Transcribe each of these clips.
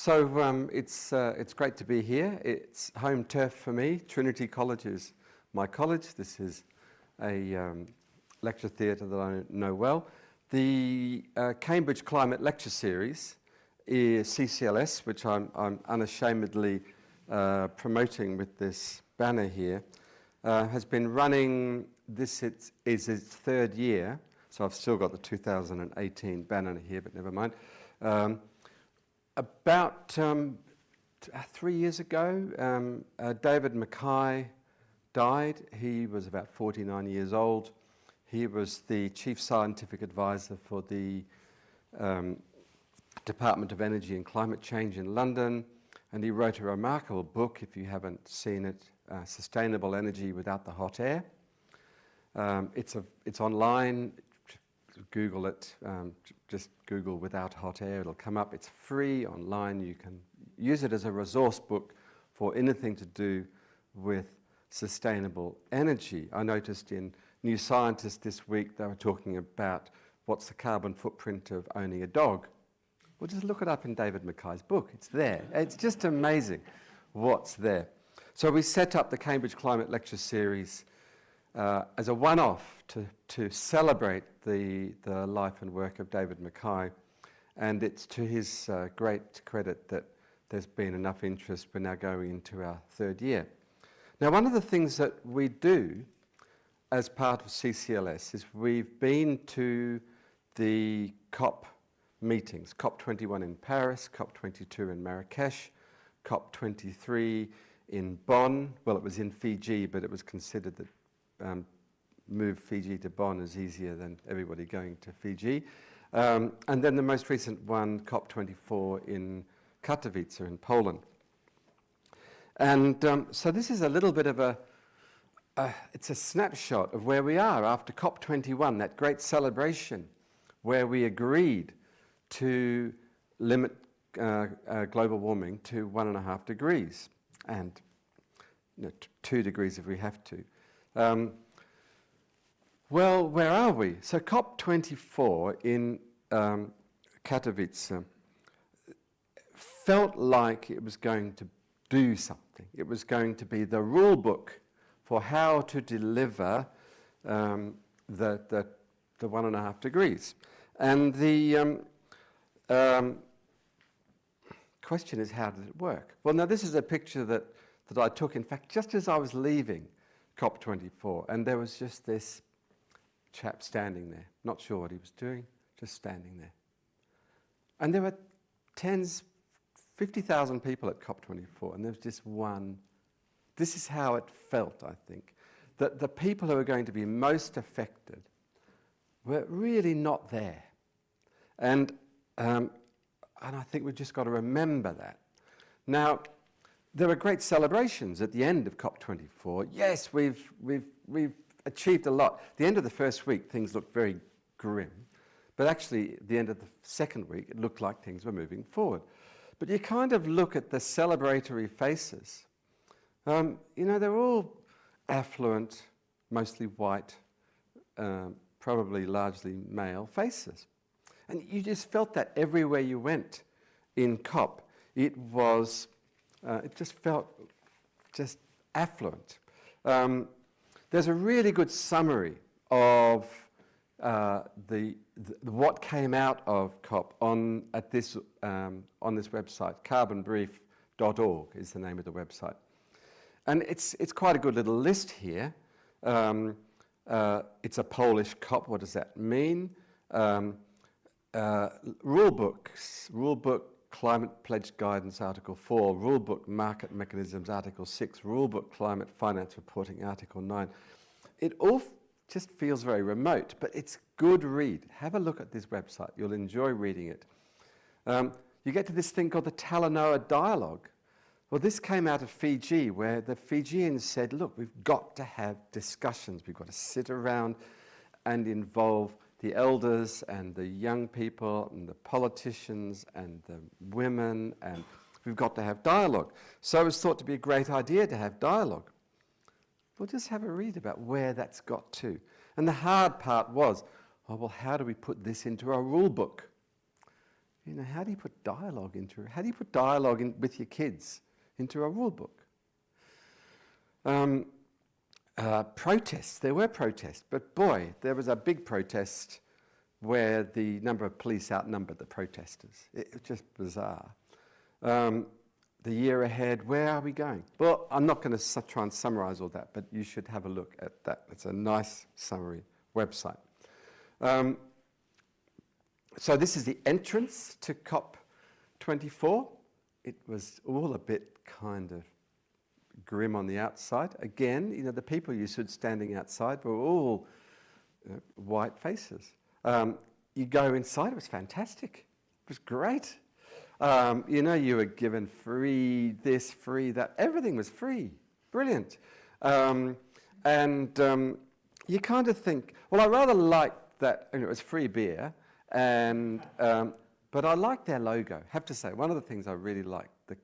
It's great to be here. It's home turf for me. Trinity College is my college. This is a lecture theatre that I know well. The Cambridge Climate Lecture Series is CCLS, which I'm unashamedly promoting with this banner here, has been running. This is its third year, so I've still got the 2018 banner here, but never mind. About 3 years ago, David Mackay died. He was about 49 years old. He was the Chief Scientific Advisor for the Department of Energy and Climate Change in London, and he wrote a remarkable book, if you haven't seen it, Sustainable Energy Without the Hot Air. It's online. Google it, just Google Without Hot Air, it'll come up. It's free online. You can use it as a resource book for anything to do with sustainable energy. I noticed in New Scientist this week they were talking about what's the carbon footprint of owning a dog. Well, just look it up in David Mackay's book. It's there. It's just amazing what's there. So we set up the Cambridge Climate Lecture Series as a one-off to celebrate the life and work of David Mackay, and it's to his great credit that there's been enough interest. We're now going into our third year. Now, one of the things that we do as part of CCLS is we've been to the COP meetings, COP21 in Paris, COP22 in Marrakesh, COP23 in Bonn. Well, it was in Fiji, but it was considered that move Fiji to Bonn is easier than everybody going to Fiji. And then the most recent one, COP24 in Katowice in Poland. And so this is a little bit of it's a snapshot of where we are after COP21, that great celebration where we agreed to limit global warming to 1.5 degrees and 2 degrees if we have to. Well, where are we? So COP24 in Katowice felt like it was going to do something. It was going to be the rule book for how to deliver the 1.5 degrees. And the question is, how did it work? Well, now this is a picture that I took, in fact, just as I was leaving COP24, and there was just this chap standing there, not sure what he was doing, just standing there. And there were 50,000 people at COP24, and there was just one. This is how it felt, I think, that the people who are going to be most affected were really not there. And I think we've just got to remember that. Now, there were great celebrations at the end of COP24. Yes, we've achieved a lot. At the end of the first week, things looked very grim. But actually, at the end of the second week, it looked like things were moving forward. But you kind of look at the celebratory faces. They're all affluent, mostly white, probably largely male faces. And you just felt that everywhere you went in COP. It just felt just affluent. There's a really good summary of what came out of COP on this website. Carbonbrief.org is the name of the website, and it's quite a good little list here. It's a Polish COP. What does that mean? Rulebook Climate Pledge Guidance, Article 4, Rulebook Market Mechanisms, Article 6, Rulebook Climate Finance Reporting, Article 9. It all just feels very remote, but it's good read. Have a look at this website. You'll enjoy reading it. You get to this thing called the Talanoa Dialogue. Well, this came out of Fiji, where the Fijians said, look, we've got to have discussions. We've got to sit around and involve the elders and the young people and the politicians and the women, and we've got to have dialogue. So it was thought to be a great idea to have dialogue. We'll just have a read about where that's got to. And the hard part was, oh, well, how do we put this into a rule book? how do you put dialogue how do you put dialogue with your kids into a rule book? Protests, there were protests, but boy, there was a big protest where the number of police outnumbered the protesters. It was just bizarre. The year ahead, where are we going? Well, I'm not going to try and summarise all that, but you should have a look at that. It's a nice summary website. So this is the entrance to COP24. It was all a bit kind of grim on the outside. Again, the people you stood standing outside were all white faces. You go inside, it was fantastic. It was great. You were given free this, free that. Everything was free. Brilliant. You kind of think, well, I rather liked that it was free beer, but I liked their logo. I have to say, one of the things I really liked, the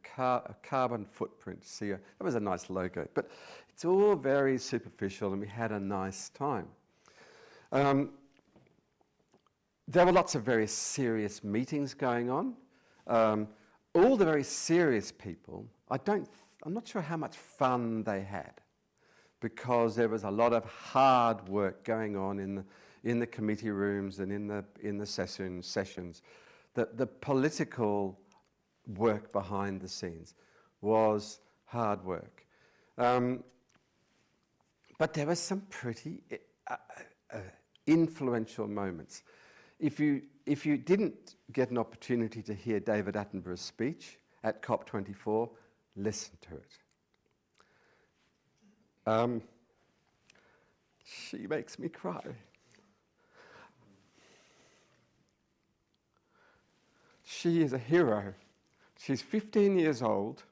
carbon footprint. That was a nice logo. But it's all very superficial, and we had a nice time. There were lots of very serious meetings going on. All the very serious people, I'm not sure how much fun they had, because there was a lot of hard work going on in the committee rooms and in the sessions. The political work behind the scenes was hard work. But there were some pretty influential moments. If you didn't get an opportunity to hear David Attenborough's speech at COP24, listen to it. She makes me cry. She is a hero. She's 15 years old,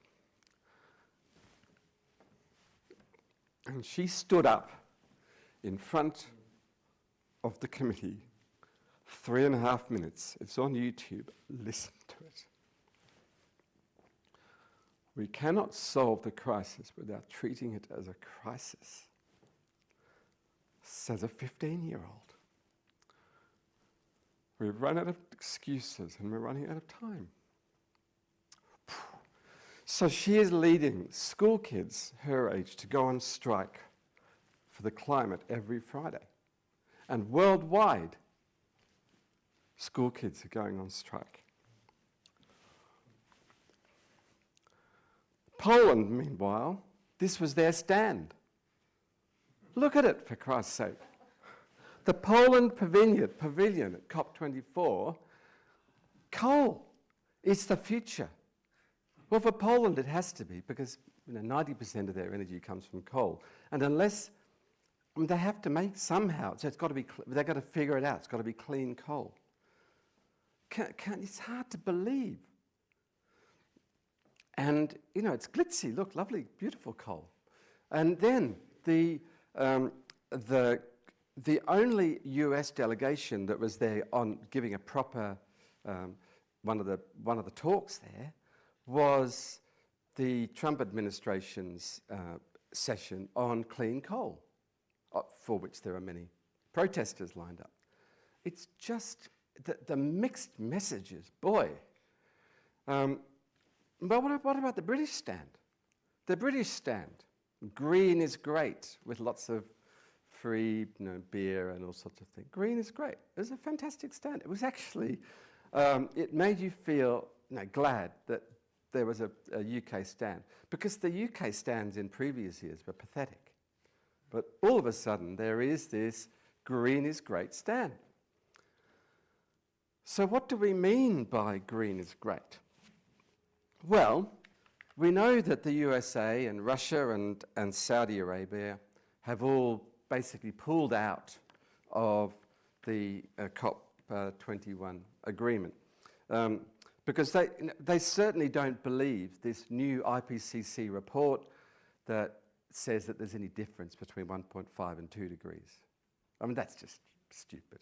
and she stood up in front of the committee 3.5 minutes. It's on YouTube. Listen to it. We cannot solve the crisis without treating it as a crisis, says a 15-year-old. We've run out of excuses and we're running out of time. So she is leading school kids her age to go on strike for the climate every Friday. And worldwide, school kids are going on strike. Poland, meanwhile, this was their stand. Look at it, for Christ's sake. The Poland Pavilion at COP24, coal, it's the future. Well, for Poland it has to be, because 90% of their energy comes from coal. And unless, they have to make somehow, so it's got to be, they've got to figure it out, it's got to be clean coal. It's hard to believe. And, it's glitzy, look, lovely, beautiful coal. And then the only US delegation that was there on giving a proper, one of the talks there was the Trump administration's session on clean coal, for which there are many protesters lined up. It's just the mixed messages, boy. But what about the British stand? The British stand, green is great, with lots of free beer and all sorts of things. Green is great. It was a fantastic stand. It was actually, it made you feel glad that there was a UK stand, because the UK stands in previous years were pathetic. But all of a sudden, there is this green is great stand. So what do we mean by green is great? Well, we know that the USA and Russia and Saudi Arabia have all basically pulled out of the COP21 agreement, because they certainly don't believe this new IPCC report that says that there's any difference between 1.5 and 2 degrees. That's just stupid.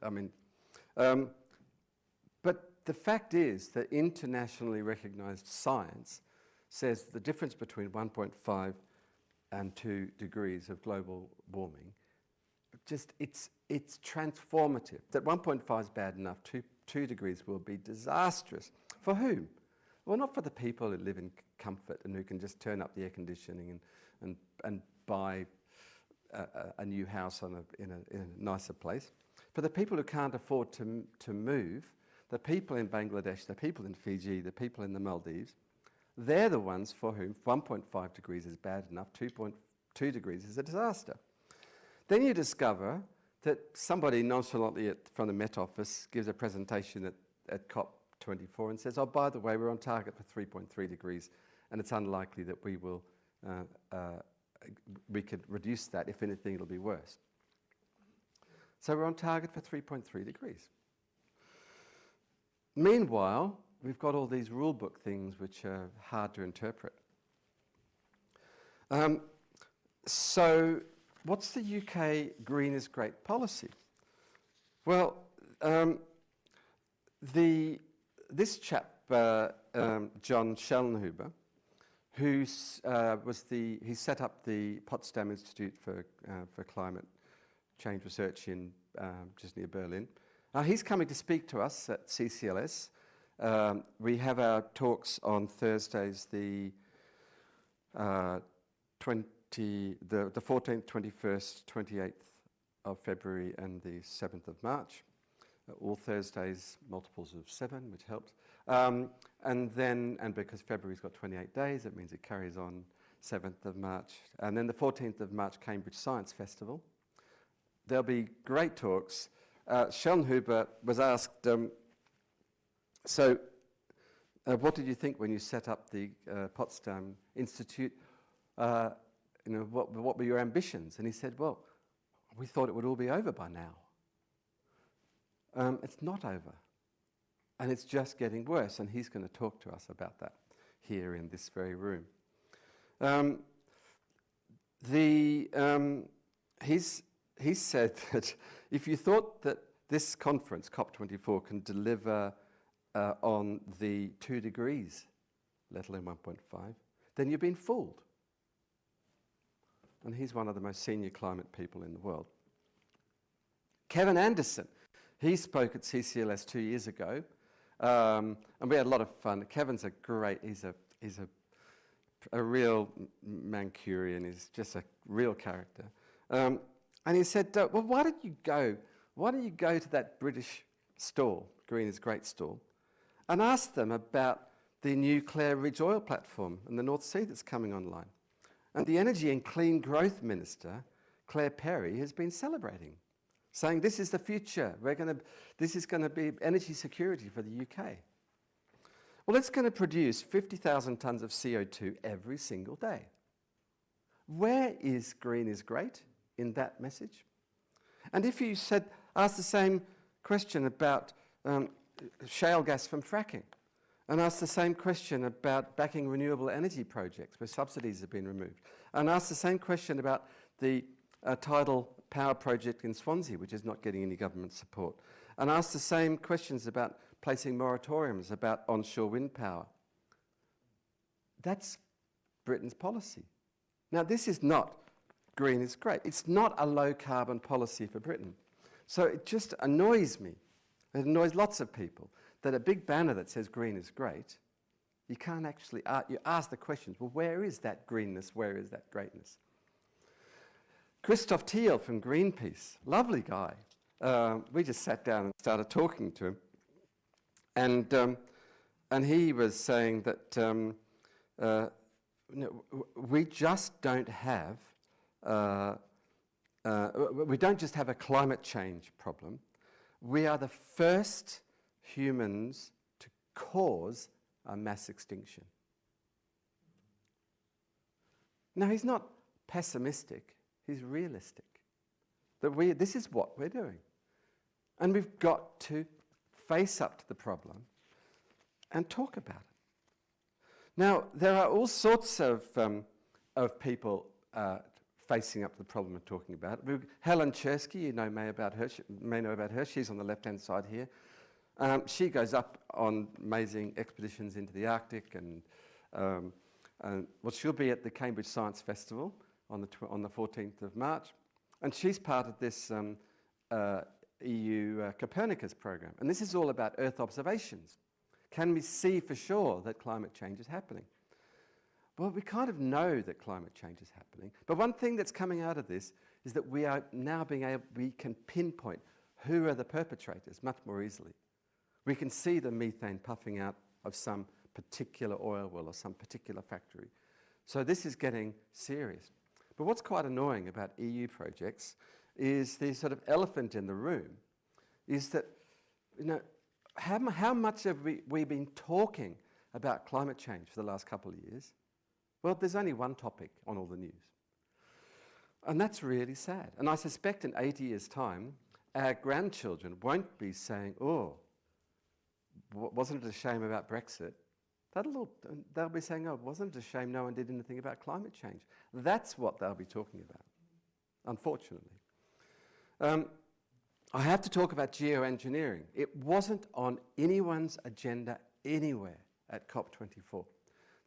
But the fact is that internationally recognized science says the difference between 1.5 and 2 degrees of global warming, it's transformative. That 1.5 is bad enough, 2 degrees will be disastrous. For whom? Well, not for the people who live in comfort and who can just turn up the air conditioning and buy a new house in a nicer place. For the people who can't afford to move, the people in Bangladesh, the people in Fiji, the people in the Maldives, they're the ones for whom 1.5 degrees is bad enough, 2.2 degrees is a disaster. Then you discover that somebody nonchalantly from the Met Office gives a presentation at COP24 and says, oh, by the way, we're on target for 3.3 degrees, and it's unlikely that we could reduce that. If anything, it'll be worse. So we're on target for 3.3 degrees. Meanwhile, we've got all these rule book things which are hard to interpret. So what's the UK green is great policy? Well, this chap, John Schellhuber, he set up the Potsdam Institute for Climate Change Research in just near Berlin. He's coming to speak to us at CCLS. We have our talks on Thursdays, the 14th, 21st, 28th of February and the 7th of March. All Thursdays, multiples of 7, which helps. And because February's got 28 days, it means it carries on 7th of March. And then the 14th of March, Cambridge Science Festival. There'll be great talks. Schellhuber was asked, what did you think when you set up the Potsdam Institute? What were your ambitions? And he said, well, we thought it would all be over by now. It's not over. And it's just getting worse. And he's going to talk to us about that here in this very room. He said that if you thought that this conference, COP24, can deliver on the 2 degrees, let alone 1.5, then you've been fooled. And he's one of the most senior climate people in the world. Kevin Anderson, he spoke at CCLS 2 years ago, and we had a lot of fun. Kevin's he's a real Mancunian, he's just a real character. And he said, well, why don't you go to that British stall, Green is Great stall, and ask them about the new Clare Ridge oil platform in the North Sea that's coming online. And the Energy and Clean Growth Minister, Claire Perry, has been celebrating, saying this is the future. This is going to be energy security for the UK. Well, it's going to produce 50,000 tonnes of CO2 every single day. Where is Green is Great in that message? And if you ask the same question about shale gas from fracking, and ask the same question about backing renewable energy projects where subsidies have been removed, and ask the same question about the tidal power project in Swansea, which is not getting any government support, and ask the same questions about placing moratoriums about onshore wind power. That's Britain's policy. Now, this is not Green is Great. It's not a low-carbon policy for Britain. So it just annoys me. It annoys lots of people that a big banner that says Green is Great, you can't actually you ask the questions, well, where is that greenness? Where is that greatness? Christoph Thiel from Greenpeace, lovely guy. We just sat down and started talking to him. And he was saying that we just don't have, we don't just have a climate change problem. We are the first humans to cause a mass extinction. Now, he's not pessimistic, he's realistic. That this is what we're doing. And we've got to face up to the problem and talk about it. Now, there are all sorts of people facing up to the problem and talking about it. Helen Chersky, you may know about her. She's on the left-hand side here. She goes up on amazing expeditions into the Arctic, and she'll be at the Cambridge Science Festival on the 14th of March, and she's part of this EU Copernicus program. And this is all about Earth observations. Can we see for sure that climate change is happening? Well, we kind of know that climate change is happening. But one thing that's coming out of this is that we are now we can pinpoint who are the perpetrators much more easily. We can see the methane puffing out of some particular oil well or some particular factory. So this is getting serious. But what's quite annoying about EU projects is the sort of elephant in the room is that, you know, how much have we been talking about climate change for the last couple of years? Well, there's only one topic on all the news. And that's really sad. And I suspect in 80 years' time, our grandchildren won't be saying, oh, wasn't it a shame about Brexit? They'll be saying, oh, wasn't it a shame no one did anything about climate change? That's what they'll be talking about, unfortunately. I have to talk about geoengineering. It wasn't on anyone's agenda anywhere at COP24.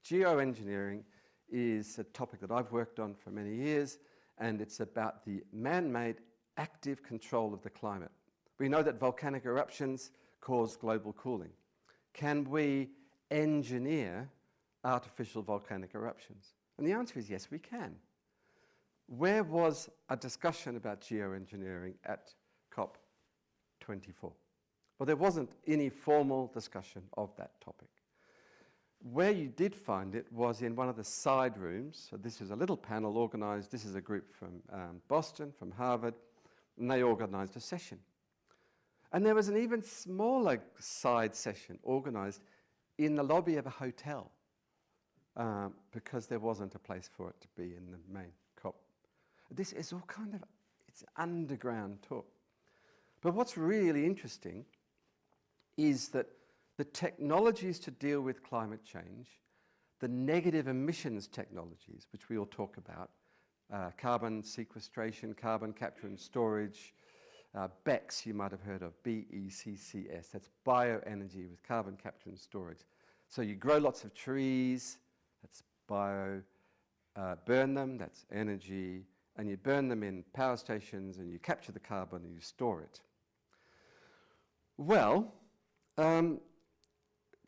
Geoengineering is a topic that I've worked on for many years, and it's about the man-made active control of the climate. We know that volcanic eruptions cause global cooling. Can we engineer artificial volcanic eruptions? And the answer is yes, we can. Where was a discussion about geoengineering at COP24? Well, there wasn't any formal discussion of that topic. Where you did find it was in one of the side rooms. So this is a little panel organised. This is a group from Boston, from Harvard, and they organised a session. And there was an even smaller side session organised in the lobby of a hotel because there wasn't a place for it to be in the main COP. This is all kind of, it's underground talk. But what's really interesting is that the technologies to deal with climate change, the negative emissions technologies, which we all talk about, carbon sequestration, carbon capture and storage, BECCS you might have heard of, B-E-C-C-S, that's bioenergy with carbon capture and storage. So you grow lots of trees, that's bio, burn them, that's energy, and you burn them in power stations and you capture the carbon and you store it. Well,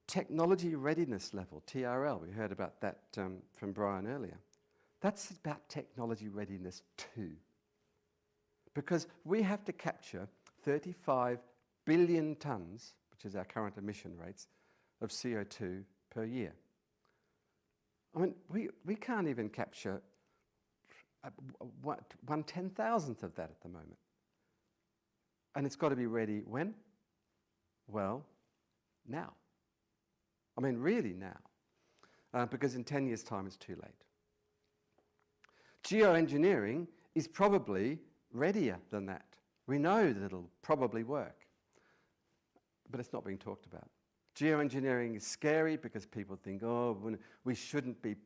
technology readiness level, TRL, we heard about that from Brian earlier. That's about technology readiness too. Because we have to capture 35 billion tonnes, which is our current emission rates, of CO2 per year. I mean, we can't even capture 1/10,000th of that at the moment. And it's got to be ready when? Well, now. I mean, really now. Because in 10 years' time, it's too late. Geoengineering is probably readier than that. We know that it'll probably work. But it's not being talked about. Geoengineering is scary because people think, oh, we shouldn't be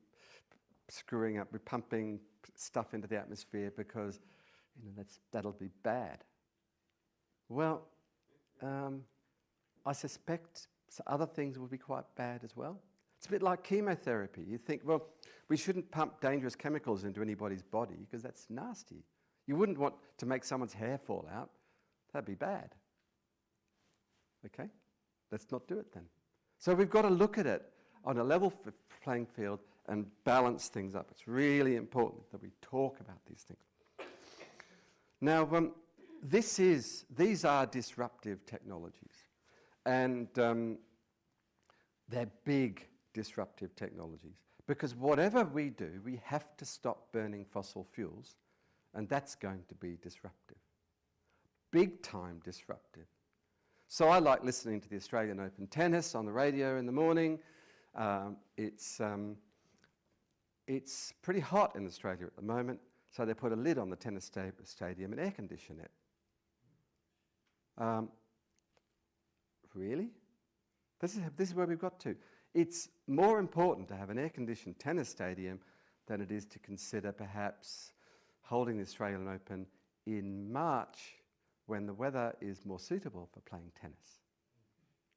screwing up, we're pumping stuff into the atmosphere because that'll be bad. Well, I suspect other things will be quite bad as well. It's a bit like chemotherapy. You think, well, we shouldn't pump dangerous chemicals into anybody's body because that's nasty. You wouldn't want to make someone's hair fall out. That'd be bad. Okay? Let's not do it then. So we've got to look at it on a level playing field and balance things up. It's really important that we talk about these things. Now, these are disruptive technologies. And they're big disruptive technologies. Because whatever we do, we have to stop burning fossil fuels, and that's going to be disruptive. Big time disruptive. So I like listening to the Australian Open tennis on the radio in the morning. It's pretty hot in Australia at the moment, so they put a lid on the tennis stadium and air condition it. Really? This is where we've got to. It's more important to have an air-conditioned tennis stadium than it is to consider perhaps holding the Australian Open in March when the weather is more suitable for playing tennis.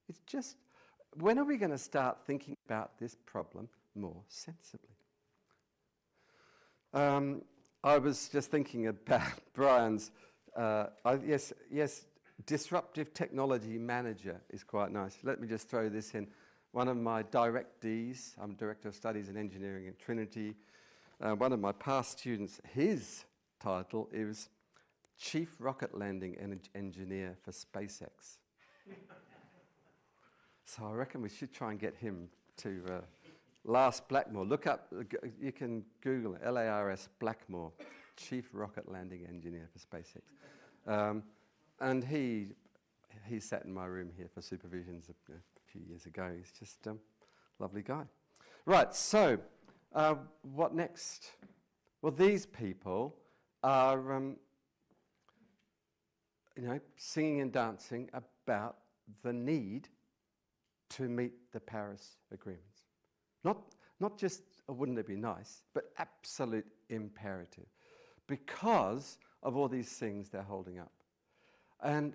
It's just, when are we going to start thinking about this problem more sensibly? I was just thinking about Brian's, yes, Disruptive Technology Manager is quite nice. Let me just throw this in. One of my directees, I'm Director of Studies in Engineering at Trinity, one of my past students, his title is Chief Rocket Landing Engineer for SpaceX. So I reckon we should try and get him to Lars Blackmore. Look up, you can Google it, Lars Blackmore, Chief Rocket Landing Engineer for SpaceX. And he sat in my room here for supervisions a few years ago. He's just a lovely guy. Right, so what next? Well, these people are singing and dancing about the need to meet the Paris agreements. Not just wouldn't it be nice, but absolute imperative, because of all these things they're holding up. And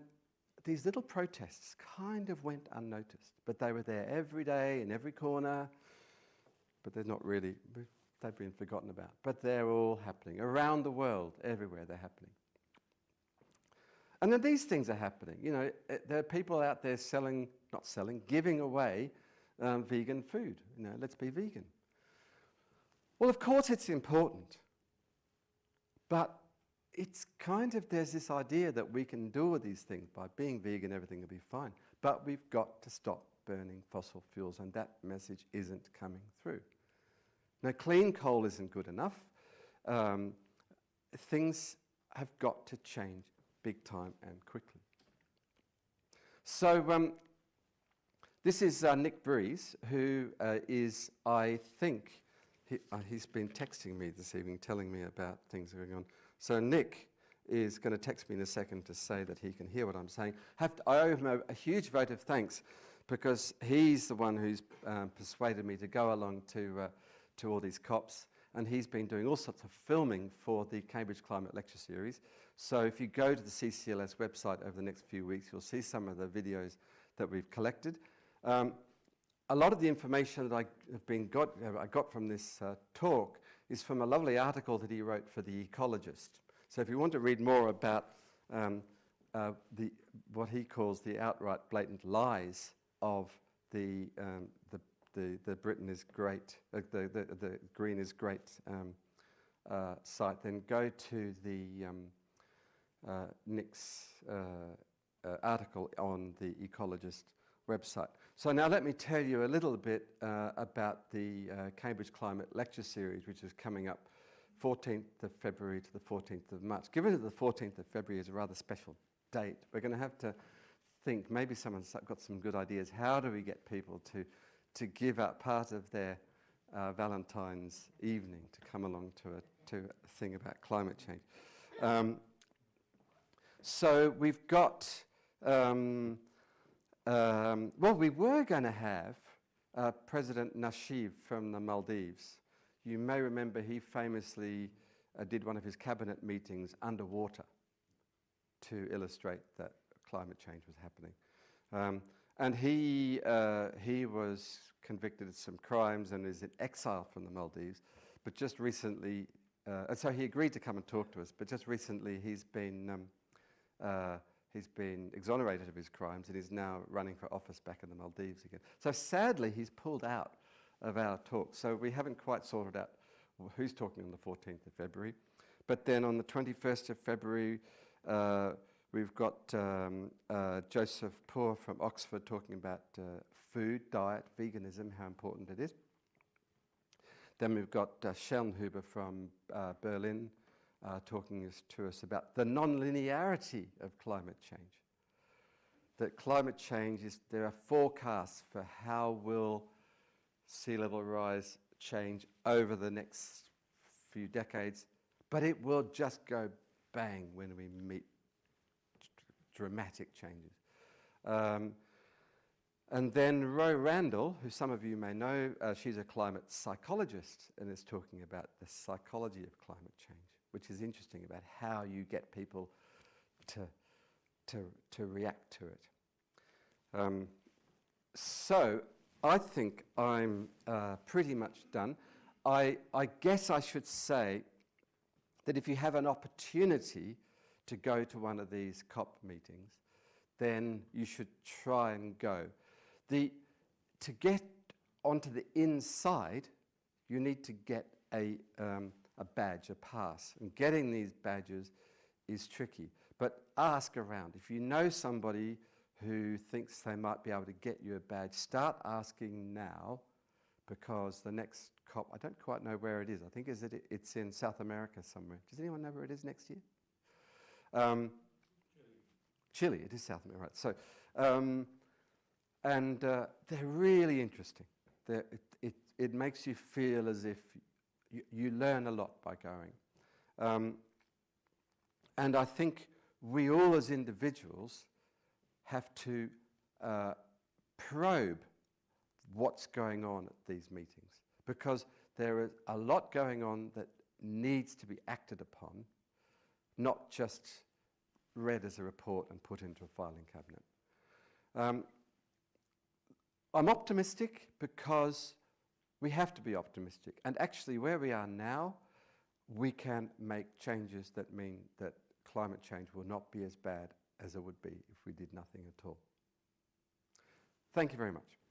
these little protests kind of went unnoticed, but they were there every day in every corner, but they're not really, they've been forgotten about. But they're all happening around the world, everywhere they're happening. And then these things are happening. You know, there are people out there giving away vegan food. You know, let's be vegan. Well, of course it's important, but it's kind of, there's this idea that we can do all these things by being vegan, everything will be fine. But we've got to stop burning fossil fuels, and that message isn't coming through. Now, clean coal isn't good enough. Things have got to change big time and quickly. So this is Nick Breeze, who is, I think, he's been texting me this evening, telling me about things going on. So Nick is going to text me in a second to say that he can hear what I'm saying. I owe him a huge vote of thanks, because he's the one who's persuaded me to go along to all these COPs, and he's been doing all sorts of filming for the Cambridge Climate Lecture Series. So if you go to the CCLS website over the next few weeks, you'll see some of the videos that we've collected. A lot of the information that I got from this talk is from a lovely article that he wrote for The Ecologist. So if you want to read more about what he calls the outright blatant lies of the Britain is great, the Green is great site, then go to the Nick's article on the Ecologist website. So now let me tell you a little bit about the Cambridge Climate Lecture Series, which is coming up 14th of February to the 14th of March. Given that the 14th of February is a rather special date, we're going to have to think, maybe someone's got some good ideas, how do we get people to give up part of their Valentine's evening to come along to a thing about climate change. So we've got, well, we were going to have President Nasheed from the Maldives. You may remember he famously did one of his cabinet meetings underwater to illustrate that climate change was happening. And he was convicted of some crimes and is in exile from the Maldives. But just recently, and so he agreed to come and talk to us, but just recently he's been exonerated of his crimes and is now running for office back in the Maldives again. So sadly, he's pulled out of our talk. So we haven't quite sorted out who's talking on the 14th of February. But then on the 21st of February, we've got Joseph Poor from Oxford talking about food, diet, veganism, how important it is. Then we've got Schellhuber from Berlin talking to us about the non-linearity of climate change. That climate change is, there are forecasts for how will sea level rise change over the next few decades, but it will just go bang when we meet dramatic changes. And then Ro Randall, who some of you may know, she's a climate psychologist and is talking about the psychology of climate change, which is interesting about how you get people to react to it. So I think I'm pretty much done. I guess I should say that if you have an opportunity to go to one of these COP meetings, then you should try and go. To get onto the inside, you need to get a badge, a pass. And getting these badges is tricky. But ask around. If you know somebody who thinks they might be able to get you a badge, start asking now, because the next COP, I don't quite know where it is. I think it's in South America somewhere. Does anyone know where it is next year? Chile, it is South America, right. So, they're really interesting. It makes you feel as if you learn a lot by going. And I think we all as individuals have to probe what's going on at these meetings, because there is a lot going on that needs to be acted upon, not just read as a report and put into a filing cabinet. I'm optimistic because we have to be optimistic. And actually, where we are now, we can make changes that mean that climate change will not be as bad as it would be if we did nothing at all. Thank you very much.